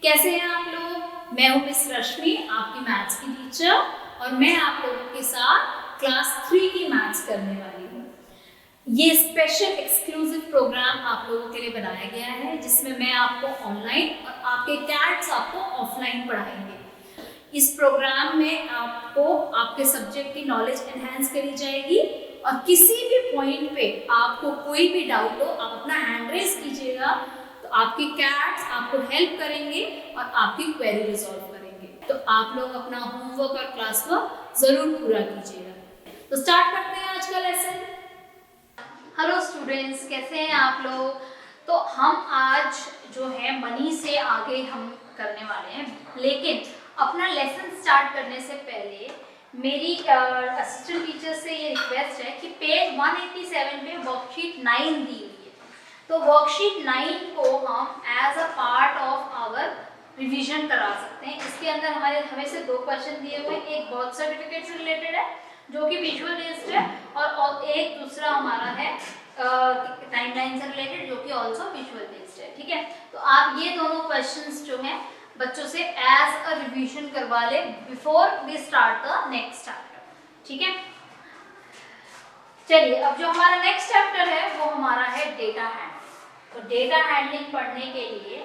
कैसे हैं आप लोग? मैं हूँ मिस रश्मि, आपकी मैथ्स की टीचर, और मैं आप लोगों के साथ क्लास 3 की मैथ्स करने वाली हूँ। ये स्पेशल एक्सक्लूसिव प्रोग्राम आप लोगों के लिए बनाया गया है, जिसमें मैं आपको ऑनलाइन और आपके कैट्स आपको ऑफलाइन पढ़ाएंगे। इस प्रोग्राम में आपको आपके सब्जेक्ट की नॉलेज एनहांस करी जाएगी, और किसी भी पॉइंट पे आपको कोई भी डाउट हो, आप अपना हैंड रेज कीजिएगा, तो आपके कैट्स आपको हेल्प करेंगे और आपकी क्वेरी रिजॉल्व करेंगे। तो आप लोग अपना होमवर्क और क्लास वर्क जरूर पूरा कीजिएगा। तो स्टार्ट करते हैं आज का लेसन। हेलो स्टूडेंट्स, कैसे हैं आप लोग? तो हम आज जो है मनी से आगे हम करने वाले हैं, लेकिन अपना लेसन स्टार्ट करने से पहले मेरी असिस्टेंट टीचर से ये रिक्वेस्ट है कि पेज 187 पे वर्कशीट 9 दी हुई है, तो वर्कशीट 9 को हम as a part of our revision करा सकते हैं। इसके अंदर हमें से 2 क्वेश्चन दिए हुए हैं, एक बर्थ सर्टिफिकेट से रिलेटेड है जो कि विजुअल बेस्ड है, और एक दूसरा हमारा है टाइमलाइन से रिलेटेड जो कि ऑल्सो विजुअल बेस्ड है। ठीक है, तो आप ये दोनों क्वेश्चंस जो हैं बच्चों से एज अ रिवीजन करवा ले before we start the next chapter. ठीक है, चलिए अब जो हमारा नेक्स्ट चैप्टर है वो हमारा है डेटा हैंडलिंग। तो डेटा हैंडलिंग पढ़ने के लिए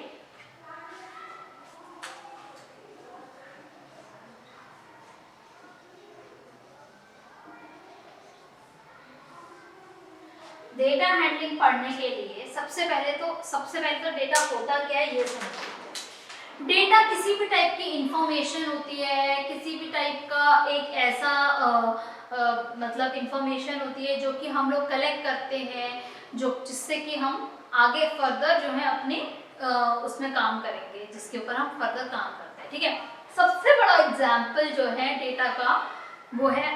सबसे पहले तो डेटा होता क्या है ये समझिए। डेटा किसी भी टाइप की इंफॉर्मेशन होती है, किसी भी टाइप का एक ऐसा मतलब इंफॉर्मेशन होती है जो कि हम लोग कलेक्ट करते हैं, जिससे कि हम आगे फर्दर जो है अपने उसमें काम करेंगे, जिसके ऊपर हम फर्दर काम करते हैं। ठीक है, सबसे बड़ा एग्जाम्पल जो है डेटा का वो है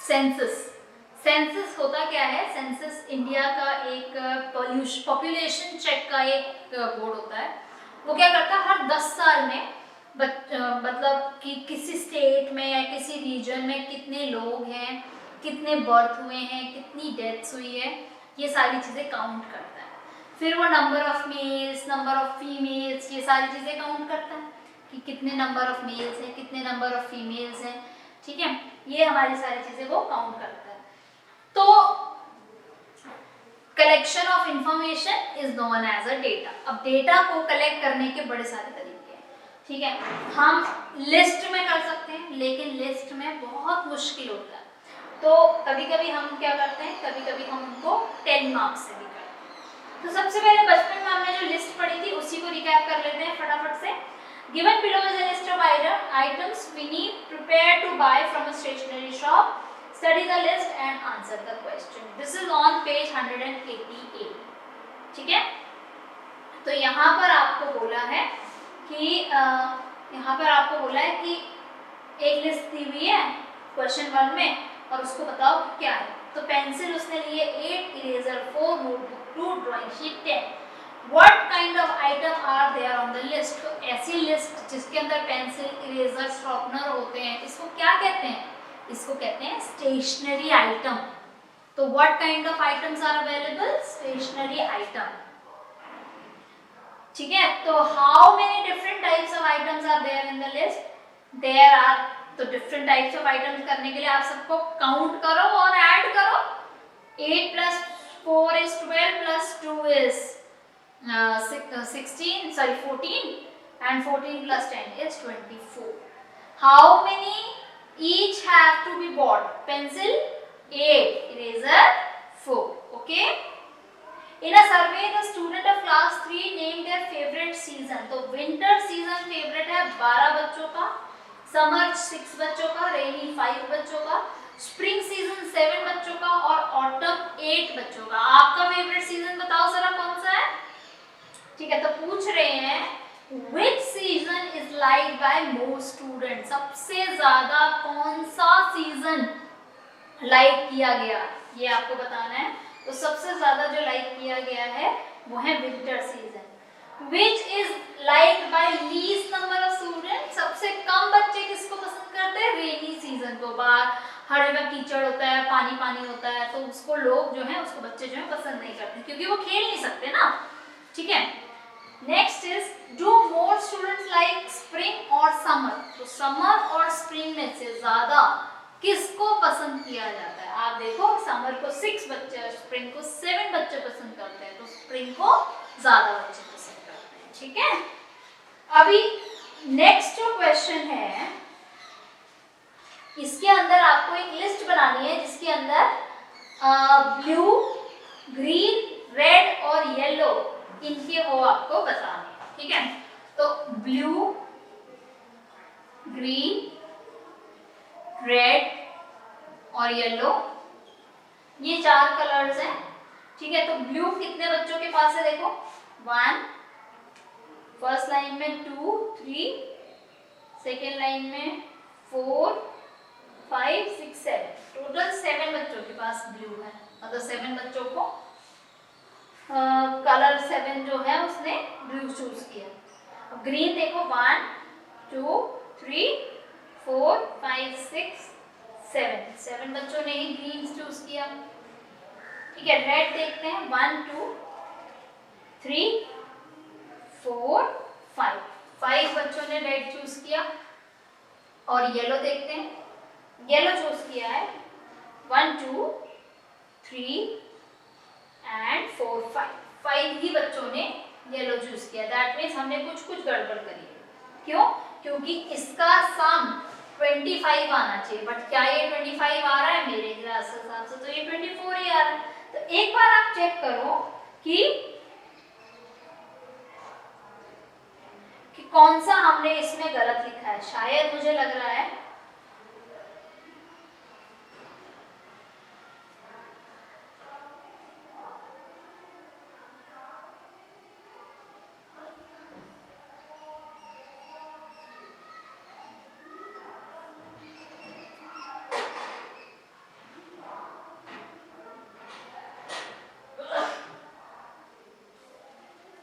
सेंसस। सेंसस होता क्या है? सेंसस इंडिया का एक पॉपुलेशन चेक का एक बोर्ड होता है। वो क्या करता है, हर 10 साल में मतलब कि किसी स्टेट में या किसी रीजन में कितने लोग हैं, कितने बर्थ हुए हैं, कितनी डेथ्स हुई है, ये सारी चीज़ें काउंट करता है। फिर वो number of males, number of females, ये सारी चीज़ें काउंट करता है कि कितने नंबर ऑफ मेल्स हैं, कितने नंबर ऑफ फीमेल्स हैं। ठीक है, ये हमारी सारी चीज़ें वो काउंट करता है। तो collection of information is known as a data. अब डेटा को कलेक्ट करने के बड़े सारे तरीके हैं। ठीक है, हम लिस्ट में कर सकते हैं, लेकिन लिस्ट में बहुत मुश्किल होता है, तो कभी कभी हम क्या करते हैं, कभी कभी हम उनको 10 मार्क्स से भी करते हैं। तो सबसे पहले बचपन में हमने जो लिस्ट पढ़ी थी उसी को रिकैप कर लेते हैं फटाफट से। Given below is a list of items we need prepare to buy from a stationery shop. Study the list and answer the question. This is on page 188. ठीक है, तो यहाँ पर आपको बोला है कि एक लिस्ट दी हुई है क्वेश्चन 1 में, और उसको बताओ क्या है। तो पेंसिल उसने लिए 8, eraser 4, notebook 2, drawing sheet 10. What kind of item are there on the list? तो ऐसी लिस्ट जिसके अंदर पेंसिल, इरेजर, शार्पनर होते हैं, इसको क्या कहते हैं? इसको कहते हैं स्टेशनरी आइटम। तो what kind of items are available? Stationery item. ठीक है, तो how many different types of items are there in the list? There are, तो डिफरेंट टाइप्स ऑफ आइटम्स करने के लिए आप सबको काउंट करो और ऐड करो। 8 + 4 is 12 + 2 is 14, and 14 + 10 is 24. How many each have to be bought? Pencil 8, eraser 4. Okay, in a survey the student of class 3 named their favorite season. तो winter season favorite है 12 बच्चों का, summer 6 बच्चों का, rainy 5 बच्चों का, spring season 7 बच्चों का, और autumn 8 बच्चों का। आपका favorite season बताओ जरा कौन सा है? ठीक है, तो पूछ रहे हैं Which season is liked by most students? सबसे ज्यादा कौन सा सीजन लाइक किया गया, ये आपको बताना है। तो सबसे ज्यादा जो लाइक किया गया है वो है winter season. Which is liked by least number of students? सबसे कम बच्चे किसको पसंद करते हैं? रेनी सीजन को। बाहर हर जगह कीचड़ होता है, पानी पानी होता है, तो उसको लोग जो है, उसको बच्चे जो है पसंद नहीं करते, क्योंकि वो खेल नहीं सकते ना। ठीक है, next is do more students like spring और समर। तो समर और स्प्रिंग में से ज्यादा किसको पसंद किया जाता है? आप देखो समर को 6 बच्चे और स्प्रिंग को 7 बच्चे पसंद करते हैं, तो स्प्रिंग को ज्यादा बच्चे पसंद करते हैं। ठीक है, अभी नेक्स्ट जो क्वेश्चन है, इसके अंदर आपको एक लिस्ट बनानी है जिसके अंदर ब्लू, ग्रीन, रेड और येलो इनके वो आपको बताने हैं। ठीक है, तो ब्लू, ग्रीन, रेड और येलो, ये 4 कलर्स हैं। ठीक है, तो ब्लू कितने बच्चों के पास है? देखो 1, फर्स्ट लाइन में 2, 3, सेकेंड लाइन में 4, 5, 6, 7, टोटल 7 बच्चों के पास ब्लू है। मतलब 7 बच्चों को कलर 7 जो है उसने ब्लू चूज किया। अब ग्रीन देखो 1, 2, 3, 4, 5, 6, 7 बच्चों ने ही ग्रीन चूज किया। ठीक है, रेड देखते हैं 1, 2, 3, 4, 5 बच्चों ने रेड चूज किया। और येलो देखते हैं, येलो चूज किया है 1, 2, 3 एंड 4, 5 ही बच्चों ने येलो चूज किया। दैट मीन्स हमने कुछ गड़बड़ करी है। क्यों? क्योंकि इसका सम 25 आना चाहिए, बट क्या ये 25 आ रहा है? मेरे हिसाब से तो ये 24 ही आ रहा है। तो एक बार आप चेक करो कि कौन सा हमने इसमें गलत लिखा है। शायद मुझे लग रहा है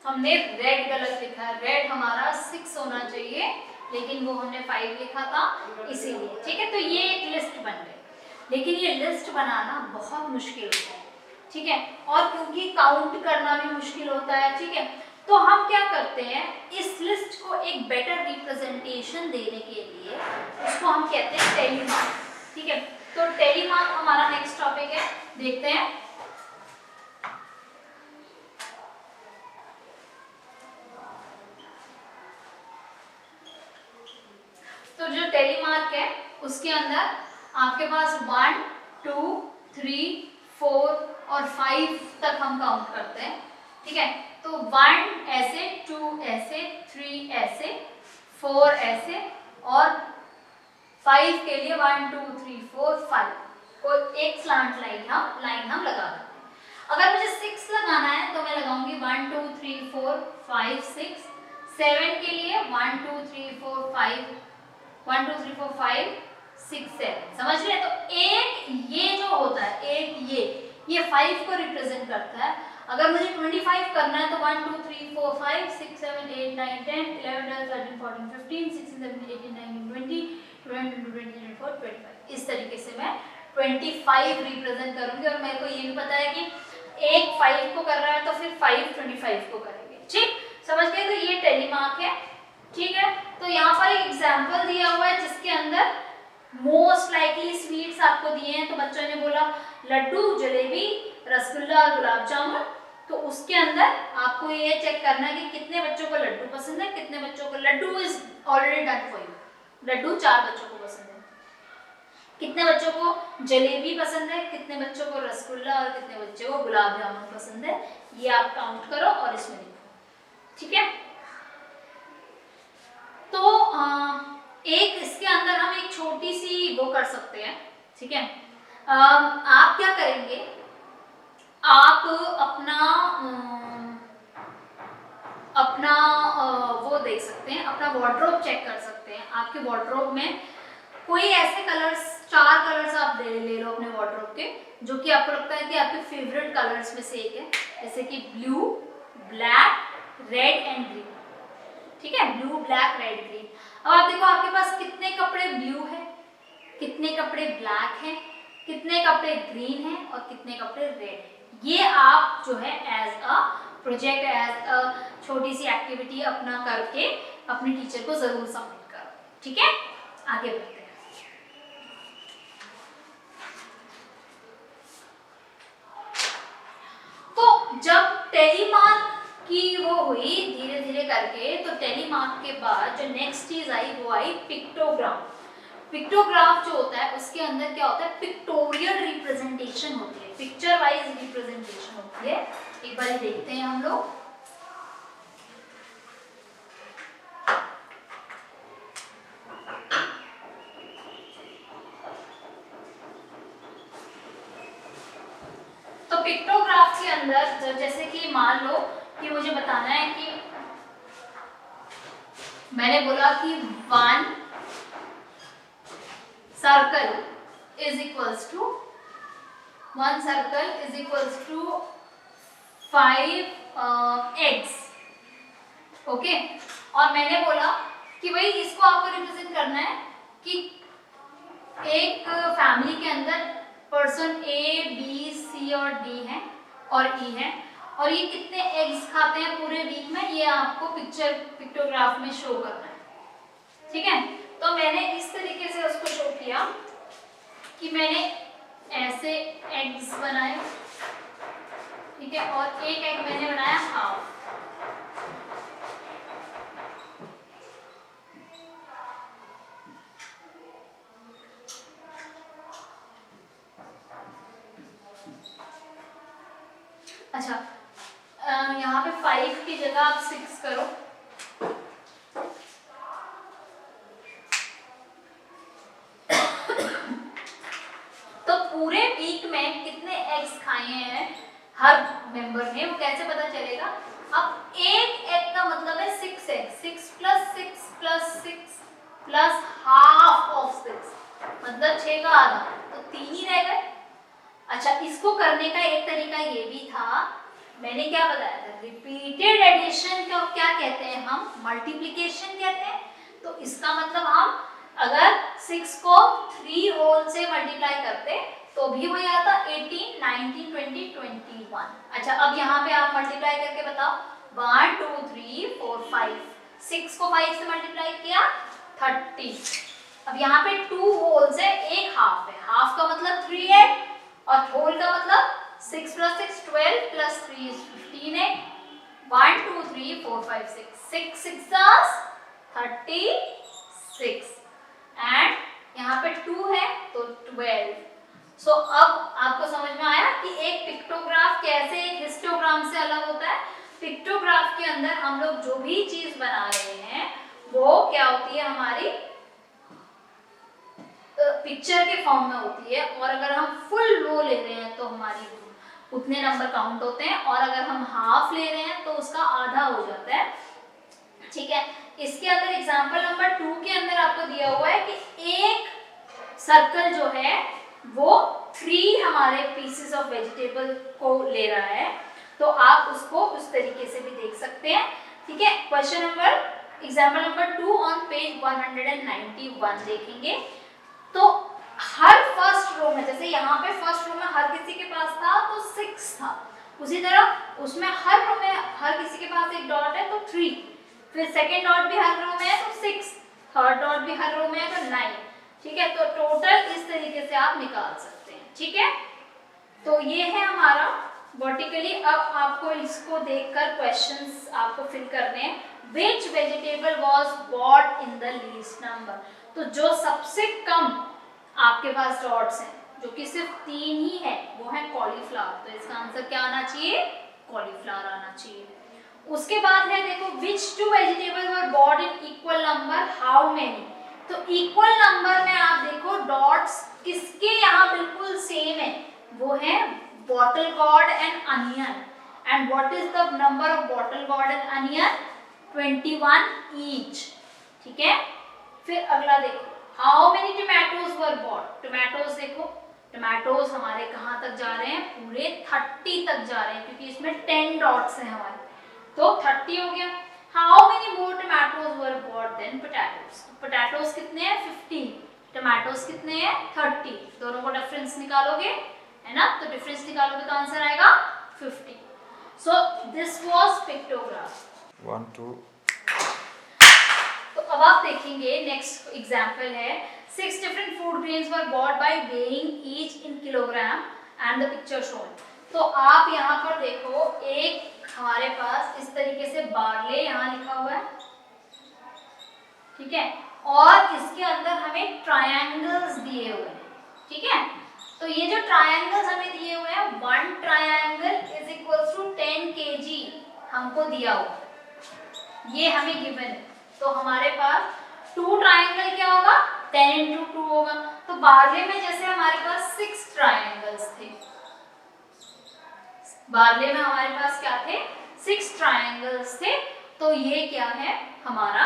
हमने रेड गलत लिखा है। रेड हमारा 6 होना चाहिए, लेकिन वो हमने 5 लिखा था इसीलिए। ठीक है, तो ये एक लिस्ट बन गई, लेकिन ये लिस्ट बनाना बहुत मुश्किल होता है। ठीक है, और क्योंकि काउंट करना भी मुश्किल होता है। ठीक है, तो हम क्या करते हैं, इस लिस्ट को एक बेटर रिप्रेजेंटेशन देने के लिए उसको हम कहते हैं टेलीमार्क। ठीक है, तो टेलीमार्क हमारा नेक्स्ट टॉपिक है, देखते हैं। तो जो टेलीमार्क है उसके अंदर आपके पास 1, 2, 3, 4 और 5 तक हम काउंट करते हैं। ठीक है, तो 1 ऐसे, 2 ऐसे, 3 ऐसे, 4 ऐसे और 5 के लिए 1, 2, 3, 4, 5 को एक स्लांट लाइन हम लगा देते हैं। अगर मुझे 6 लगाना है तो मैं लगाऊंगी 1, 2, 3, 4, 5, 6। 7 के लिए 1, 2, 3, 4, 5, 1, 2, 3, 4, 5, 6, 7। समझ रहे हैं? तो एक ये जो होता है, एक ये 5 को रिप्रेजेंट करता है। अगर मुझे 25 करना है तो 1, 2, 3, 4, 5, 6, 7, 8, 9, 10, 11, 12, 13, 14, 15, 16, 17, 18, 19, 20, 21, 22, 23, 24, 25। इस तरीके से मैं 25 रिप्रेजेंट करूंगी। और मेरे को ये भी पता है कि एक 5 को कर रहा है तो फिर 5 25 को करेंगे। ठीक, समझ गए? तो ये टेलीमार्क है। ठीक है, तो यहाँ पर एक एग्जाम्पल दिया हुआ है जिसके अंदर मोस्ट लाइकली स्वीट्स आपको दिए हैं। तो बच्चों ने बोला लड्डू, जलेबी, रसगुल्ला और गुलाब जामुन। तो उसके अंदर आपको ये चेक करना है कि कितने बच्चों को लड्डू पसंद है, कितने बच्चों को, laddu is already done for you. Laddu 4 बच्चों को पसंद है। कितने बच्चों को जलेबी पसंद है, कितने बच्चों को रसगुल्ला और कितने बच्चों को गुलाब जामुन पसंद है, ये आप काउंट करो और इसमें लिखो। ठीक है, तो एक इसके अंदर हम एक छोटी सी वो कर सकते हैं। ठीक है, आप क्या करेंगे, आप अपना वो देख सकते हैं, अपना वार्डरोब चेक कर सकते हैं। आपके वार्डरोब में कोई ऐसे कलर्स, 4 कलर्स आप ले लो अपने वार्डरोब के, जो कि आपको लगता है कि आपके फेवरेट कलर्स में से एक है, जैसे कि blue, black, red and green. ठीक है, ब्लू, ब्लैक, रेड, ग्रीन। अब आप देखो आपके पास कितने कपड़े ब्लू है, कितने कपड़े ब्लैक हैं, कितने कपड़े ग्रीन हैं और कितने कपड़े रेड हैं। ये आप जो है as a project as a छोटी सी एक्टिविटी अपना करके अपने टीचर को ज़रूर सबमिट करो, ठीक है। आगे बढ़ते हैं। तो जब टेलीमार्क की वो हुई धीरे धीरे करके, तो टेलीमार्क के बाद जो नेक्स्ट चीज आई वो आई पिक्टोग्राफ। पिक्टोग्राफ जो होता है उसके अंदर क्या होता है, पिक्टोरियल रिप्रेजेंटेशन होती है, पिक्चर वाइज रिप्रेजेंटेशन होती है। एक बार देखते हैं हम लोग। तो पिक्टोग्राफ के अंदर जैसे कि मान लो कि मुझे बताना है कि मैंने बोला कि 1 circle is equals to 5 eggs, okay. और मैंने बोला कि भाई इसको आपको रिप्रेजेंट करना है कि एक फैमिली के अंदर पर्सन A, B, C और D है और E है, और ये कितने एग्स खाते हैं पूरे वीक में, ये आपको पिक्टोग्राफ में शो करना है, ठीक है। तो मैंने इस तरीके से उसको शो किया कि मैंने ऐसे एग्स बनाए, ठीक है, और एक एग मैंने बनाया हाफ। अच्छा, यहाँ पे 5 की जगह आप 6 करो। तो पूरे वीक में कितने एग्स खाए हैं हर मेंबर ने, वो कैसे पता चलेगा। अब एक एग का मतलब है 6 एग, 6 + 6 + 6 प्लस हाफ ऑफ 6, मतलब 6 का आधा, तो 3 ही रह गए। अच्छा, इसको करने का एक तरीका ये भी था, मैंने क्या बताया था, रिपीटेड एडिशन को क्या कहते हैं हम, मल्टीप्लिकेशन कहते हैं। तो इसका मतलब हम अगर 6 को 3 होल से मल्टीप्लाई करते तो भी वही आता 18, 19, 20, 21। अच्छा, अब यहाँ पे आप मल्टीप्लाई करके बताओ, 1, 2, 3, 4, 5, 6 को 5 से मल्टीप्लाई किया 30। अब यहाँ पे 2 होल्स है, एक हाफ है, हाफ का मतलब 3 है, और होल का मतलब 6 + 6 12 + 3 is 15 है। 1, 2, 3, 4, 5, 6 6 36 एंड यहाँ पे 2 है तो 12। सो अब आपको समझ में आया कि एक पिक्टोग्राफ कैसे एक हिस्टोग्राम से अलग होता है। पिक्टोग्राफ के अंदर हम लोग जो भी चीज बना रहे हैं वो क्या होती है, हमारी पिक्चर के फॉर्म में होती है, और अगर हम फुल रो ले रहे हैं तो हमारी उतने नंबर काउंट होते हैं, और अगर हम हाफ ले रहे हैं तो उसका आधा हो जाता है, ठीक है। इसके अंदर एग्जांपल नंबर 2 के अंदर आपको दिया हुआ है कि एक सर्कल जो है वो 3 हमारे पीसेस ऑफ वेजिटेबल को ले रहा है, तो आप उसको उस तरीके से भी देख सकते हैं, ठीक है। Question number example number 2 on page 191 देखेंगे। तो हर फर्स्ट रो में, जैसे यहाँ पे फर्स्ट रो में हर किसी के पास था तो 6 था, उसी तरह उसमें हर रो में हर किसी के पास एक डॉट है तो 3, फिर सेकेंड डॉट भी हर रो में है तो 6, थर्ड डॉट भी हर रो में है तो 9, ठीक है। तो टोटल इस तरीके से आप निकाल सकते हैं, ठीक है। तो ये है हमारा वर्टिकली। अब आपको इसको देखकर क्वेश्चंस आपको फिल करने हैं। Which vegetable was bought in the least number? तो जो सबसे कम आपके पास डॉट्स हैं, जो कि सिर्फ 3 ही है, वो है कॉलीफ्लावर। तो इसका आंसर क्या आना चाहिए, कॉलीफ्लावर आना चाहिए। उसके बाद है देखो, which two vegetables were bought in equal number, how many? तो इक्वल नंबर में आप देखो डॉट्स किसके यहाँ बिल्कुल सेम है, वो है bottle gourd and onion. And what is the number of bottle gourd and onion, 21 each, ठीक है। फिर अगला देखो, how many tomatoes were bought. Tomatoes देखो, टोमेटोज हमारे कहाँ तक जा रहे हैं, पूरे 30 तक जा रहे हैं, क्योंकि इसमें 10 डॉट्स हैं हमारे, तो 30 हो गया। How many more tomatoes were bought then potatoes. Potatoes कितने हैं, 15, टोमेटोज कितने हैं, 30, दोनों को डिफरेंस निकालोगे, है ना, तो डिफरेंस निकालोगे तो आंसर आएगा 50। So this was pictograph. 1 2 तो अब आप देखेंगे नेक्स्ट एग्जाम्पल है 6 different food grains were bought by weighing each in kilogram and the picture shown. तो आप यहाँ पर देखो एक हमारे पास इस तरीके से बार्ले यहाँ लिखा हुआ है, ठीक है, और इसके अंदर हमें ट्रायंगल्स दिए हुए हैं, ठीक है। तो ये जो ट्रायंगल्स हमें दिए हुए हैं, 1 triangle is equals to 10 kg हमको दिया हुआ, ये हमें गिवन है। तो हमारे पास 2 ट्रायंगल क्या होगा, 10 into 2 होगा। तो बार्ले में जैसे हमारे पास 6 ट्रायंगल्स थे, बार्ले में हमारे पास क्या थे, 6 ट्रायंगल्स थे। तो ये क्या है हमारा,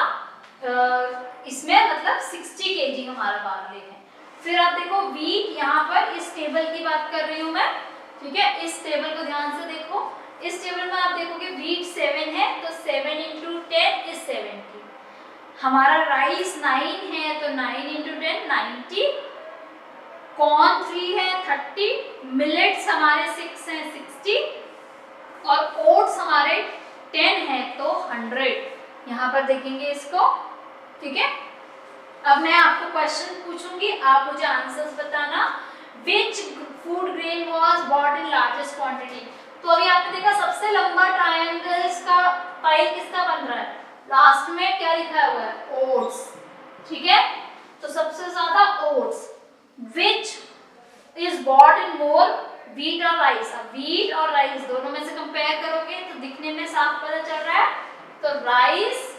इसमें मतलब 60 kg हमारा बार्ले है। फिर आप देखो वीट, यहाँ पर इस टेबल की बात कर रही हूँ मैं, ठीक है, इस टेबल को ध्यान से देखो। इस टेबल में आप देखोगे वीट 7 है, तो 7 into 10 is 70। हमारा राइस 9 है, तो 9 into 10 90। कॉर्न 3 है 30, मिलेट्स हमारे 6 हैं 60, और ओट्स हमारे 10 है तो 100। यहाँ पर देखेंगे इसको, ठीक है। अब मैं आपको क्वेश्चन पूछूंगी, आप मुझे आंसर्स बताना। Which food grain was bought in largest quantity. तो अभी आपने देखा सबसे लंबा ट्रायंगल्स का पाइल किसका बन रहा है, लास्ट में क्या लिखा हुआ है, ओट्स, ठीक है। तो सबसे ज्यादा oats. Which is bought in more, wheat और राइस। अब व्हीट और राइस दोनों में से कंपेयर करोगे तो दिखने में साफ पता चल रहा है, तो rice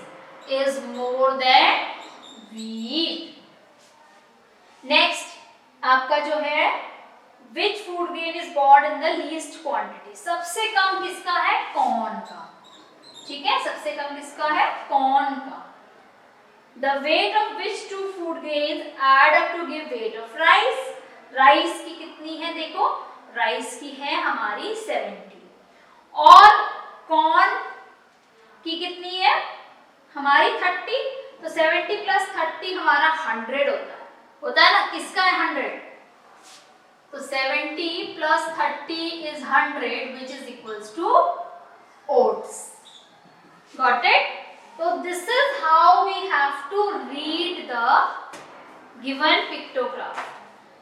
is more than wheat. Next आपका जो है, which food grain is bought in the least quantity. सबसे कम किसका है, कॉर्न का, ठीक है, सबसे कम किसका है, कॉर्न का। The weight of which 2 food grains add up to give weight of rice. Rice की कितनी है, देखो राइस की है हमारी 70, और कॉर्न की कितनी है हमारी 30। तो 70 प्लस 30 हमारा 100 होता है ना, किसका है 100। तो 70 plus 30 is 100 which is equals to oats. Got it. तो this is how we have to read the given pictograph.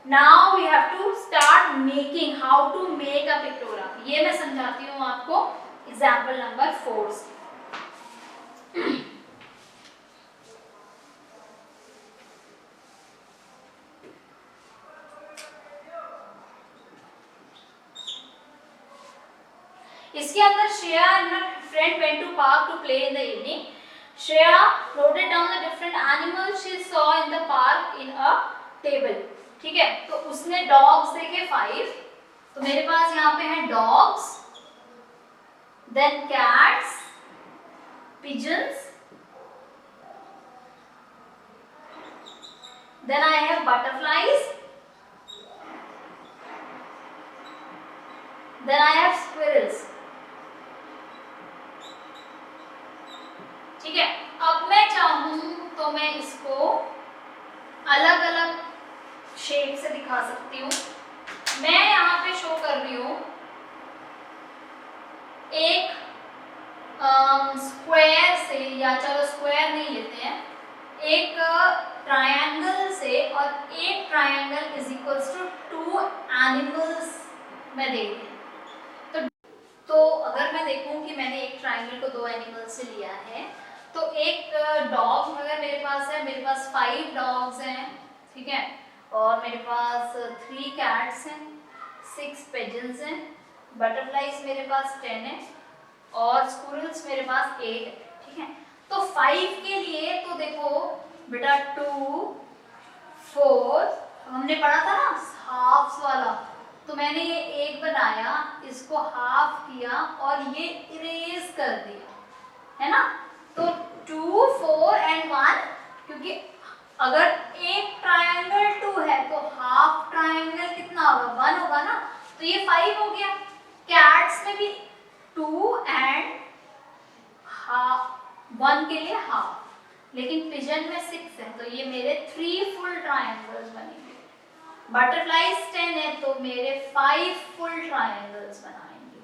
Now we have to start making, how to make a pictograph. ये मैं समझाती हूँ आपको एग्जाम्पल नंबर 4 से। इसके अंदर Shreya and her friend went to park to play in the evening. Shreya noted down the different animals she saw in the park in a table. ठीक है, तो उसने डॉग्स देखे 5, तो मेरे पास यहाँ पे है dogs, then cats, pigeons, then I have butterflies, then I have squirrels. ठीक है, अब मैं चाहूं तो मैं इसको अलग अलग शेप से दिखा सकती हूँ। मैं यहाँ पे शो कर रही हूँ एक स्क्वायर से, या चलो स्क्वायर नहीं लेते हैं, एक ट्रायंगल से, और एक triangle is equals to 2 animals मैं देखती हूँ। तो अगर मैं देखूं कि मैंने एक ट्रायंगल को 2 एनिमल से लिया है, तो एक डॉग अगर मेरे पास है, मेरे पास 5 डॉग्स हैं, ठीक है, और मेरे पास 3 कैट्स हैं, 6 पिजन्स हैं, बटरफ्लाइज मेरे पास 10 है, और स्क्विरल्स मेरे पास 8 है, ठीक है। तो 5 के लिए तो देखो बेटा 2 4 हमने पढ़ा था ना हाफ्स वाला, तो मैंने ये एक बनाया, इसको हाफ किया और ये इरेज कर दिया, है ना। तो 2 4 एंड 1, क्योंकि अगर एक ट्रायंगल 2 है तो हाफ ट्रायंगल कितना होगा, 1 होगा ना, तो ये 5 हो गया। कैट्स में भी 2 एंड हाफ, 1 के लिए हाफ, लेकिन पिजन में 6 है, तो ये मेरे 3 फुल ट्रायंगल्स बनेंगे। बटरफ्लाइज 10 है, तो मेरे 5 फुल ट्रायंगल्स बनाएंगे।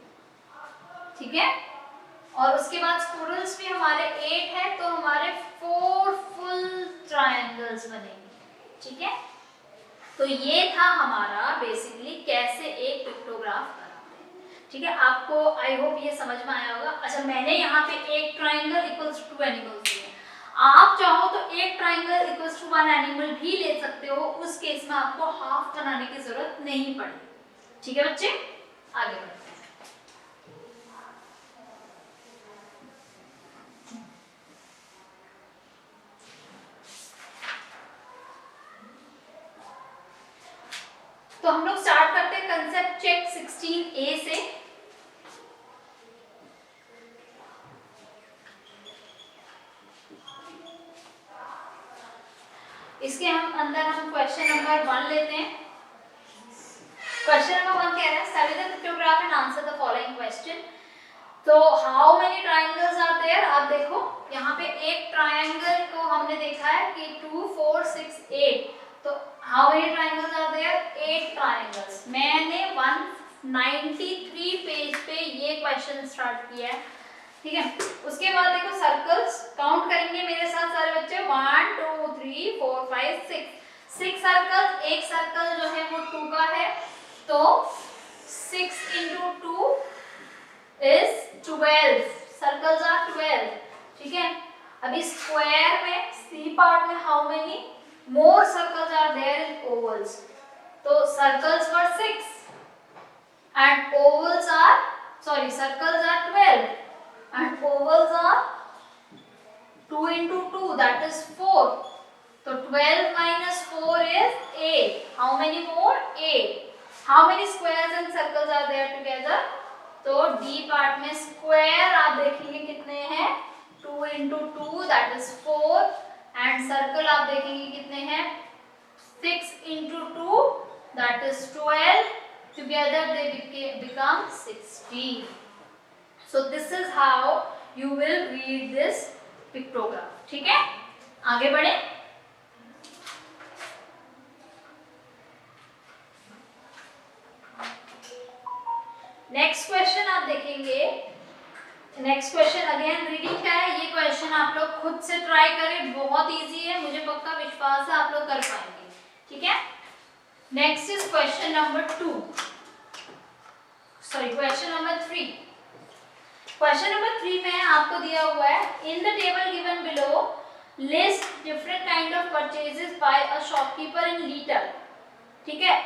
ठीक है। और उसके बाद स्क्वायर्स भी हमारे 8 है, तो हमारे 4 फुल ट्रायंगल्स बनेंगे, ठीक है। तो ये था हमारा बेसिकली कैसे एक पिक्टोग्राफ बनाते हैं, ठीक है। आपको आई होप ये समझ में आया होगा। अच्छा, मैंने यहाँ पे एक ट्रायंगल इक्वल्स टू एनिमल्स दिए, आप चाहो तो एक ट्रायंगल इक्वल्स टू 1 एनिमल भी ले सकते हो, उस केस में आपको हाफ बनाने की जरूरत नहीं पड़ेगी, ठीक है बच्चे। आगे बढ़ते हैं। तो हम लोग स्टार्ट करते हैं कंसेप्ट चेक 16A से। इसके हम क्वेश्चन नंबर 1 लेते हैं। क्वेश्चन नंबर 1 कह रहा है study the pictograph and answer the following question. तो how many triangles are there, आप देखो यहाँ पे एक ट्रायंगल को हमने देखा है कि 2 4 6 8, तो how many triangles are there, 8 triangles. मैंने 193 पेज पे ये क्वेश्चन स्टार्ट किया है, ठीक है। उसके बाद देखो सर्कल्स काउंट करेंगे मेरे साथ सारे बच्चे, 1 2 3 4 5 6 सर्कल्स। एक सर्कल जो है वो 2 का है, तो 6 into 2 is 12 सर्कल्स आर 12, ठीक है। अभी स्क्वायर में सी पार्ट में how many more circles are there in ovals, so circles were 6 and ovals are, sorry, circles are 12 and ovals are 2 into 2, that is 4, so 12 minus 4 is 8. How many more? 8. How many squares and circles are there together? तो D part में square आप देखेंगे कितने हैं, 2 into 2 that is 4 and circle आप देखेंगे कितने हैं, 6 into 2 that is 12, together they become 16. So this is how you will read this pictograph, ठीक है। आगे बढ़े। नेक्स्ट क्वेश्चन आप देखेंगे, नेक्स्ट क्वेश्चन अगेन रीडिंग का है। ये क्वेश्चन आप लोग खुद से ट्राई करें, बहुत इजी है, मुझे पक्का विश्वास है आप लोग कर पाएंगे, ठीक है। Next is question number 2, sorry question number 3। Question number 3 में आपको दिया हुआ है, in the table given below list different kind of purchases by a shopkeeper in litre, ठीक है,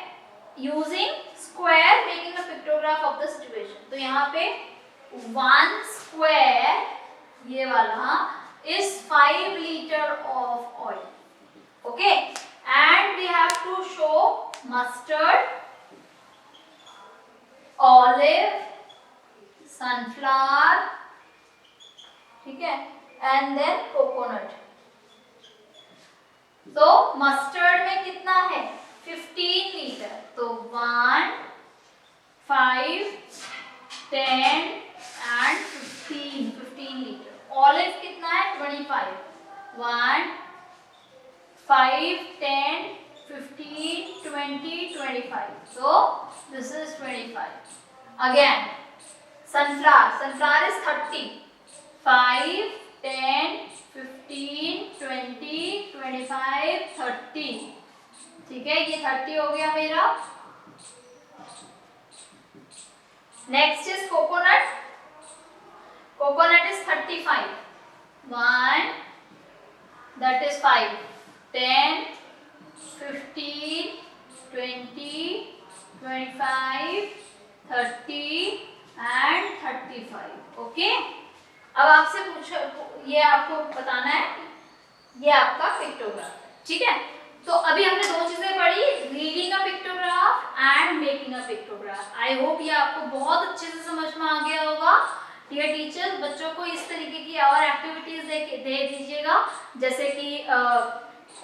using square making a pictograph of the situation. तो यहाँ पे 1 square ये वाला is 5 liter of oil, okay, and we have to show mustard, olive, sunflower, ठीक है, and then coconut। तो मस्टर्ड में कितना है, 15 लीटर, तो 1 5 10 and 15 लीटर। ऑलिव कितना है, 25, 1 5 10 15 20 25, so this is 25. Again sunflower is 30, 5 10 15 20 25 30, ठीक है, ये 30 हो गया मेरा। Next is coconut, coconut is 35, 1 that is 5 10 15 20 25 30 and 35, okay. अब आपसे पूछो, ये आपको बताना है, ये आपका पिक्टोग्राफ, ठीक है। तो अभी हमने 2 चीजें पढ़ी, reading a pictograph and making a pictograph. I hope ये आपको बहुत अच्छे से समझ में आ गया होगा। डियर टीचर्स, बच्चों को इस तरीके की और एक्टिविटीज दे दीजिएगा, जैसे कि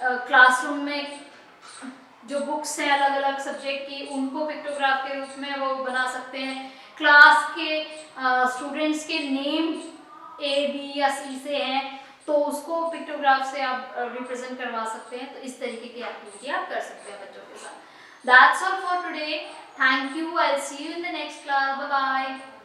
क्लासरूम में जो बुक्स हैं अलग अलग सब्जेक्ट की, उनको पिक्टोग्राफ के रूप में वो बना सकते हैं। क्लास के स्टूडेंट्स के नेम A B या C से हैं, तो उसको पिक्टोग्राफ से आप रिप्रेजेंट करवा सकते हैं। तो इस तरीके की एक्टिविटी आप कर सकते हैं बच्चों के साथ। That's all for today. Thank you. I'll see you in the next class. Bye bye.